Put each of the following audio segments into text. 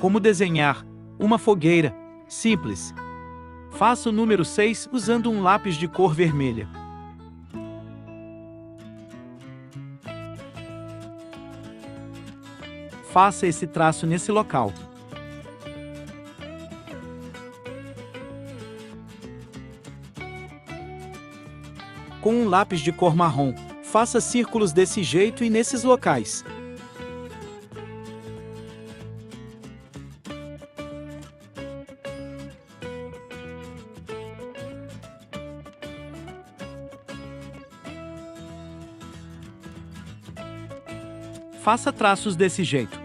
Como desenhar uma fogueira simples. Faça o número 6 usando um lápis de cor vermelha. Faça esse traço nesse local. Com um lápis de cor marrom, faça círculos desse jeito e nesses locais. Faça traços desse jeito.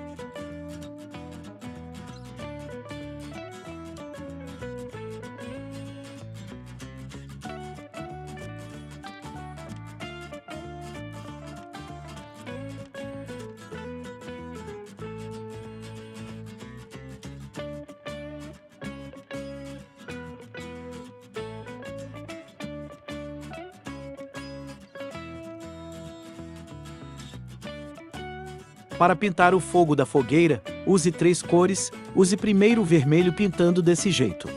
Para pintar o fogo da fogueira, use 3 cores, use primeiro o vermelho pintando desse jeito.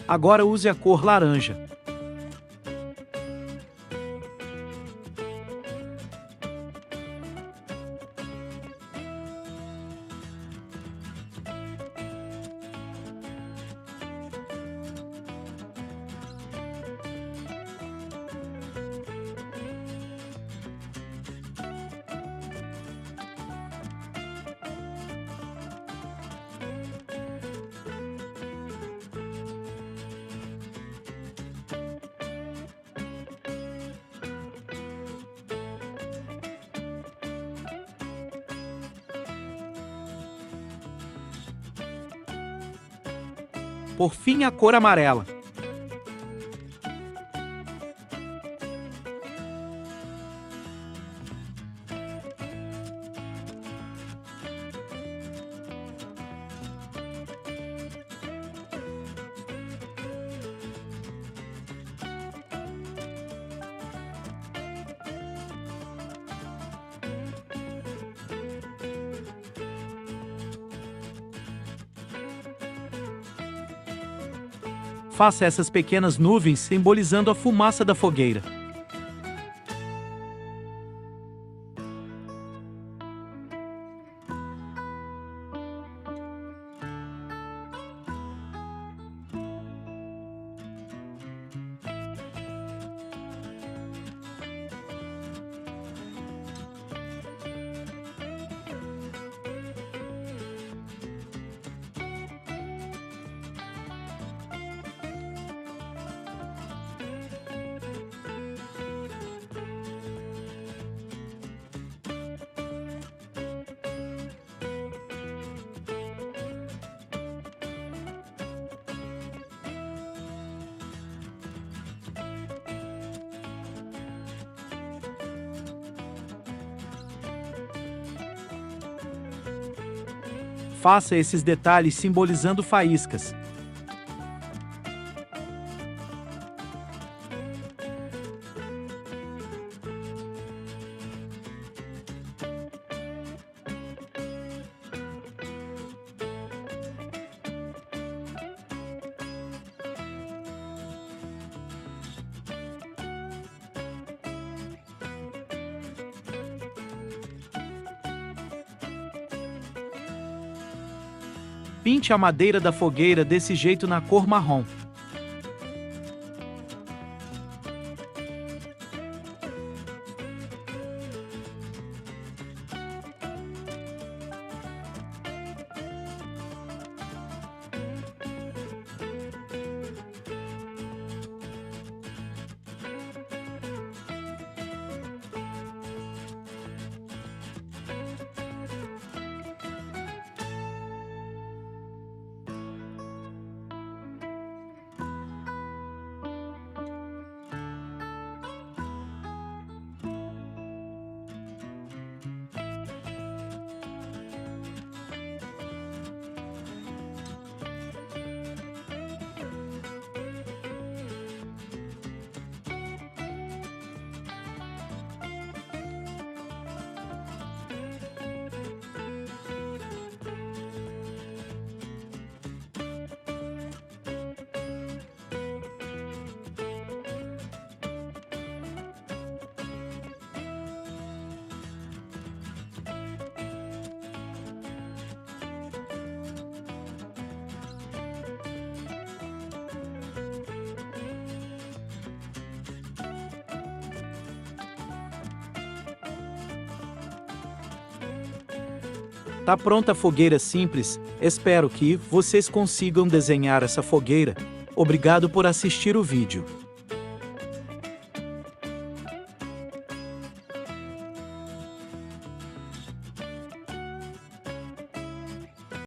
Agora use a cor laranja. Por fim, a cor amarela. Faça essas pequenas nuvens simbolizando a fumaça da fogueira. Faça esses detalhes simbolizando faíscas. Pinte a madeira da fogueira desse jeito na cor marrom. Tá pronta a fogueira simples, espero que vocês consigam desenhar essa fogueira. Obrigado por assistir o vídeo.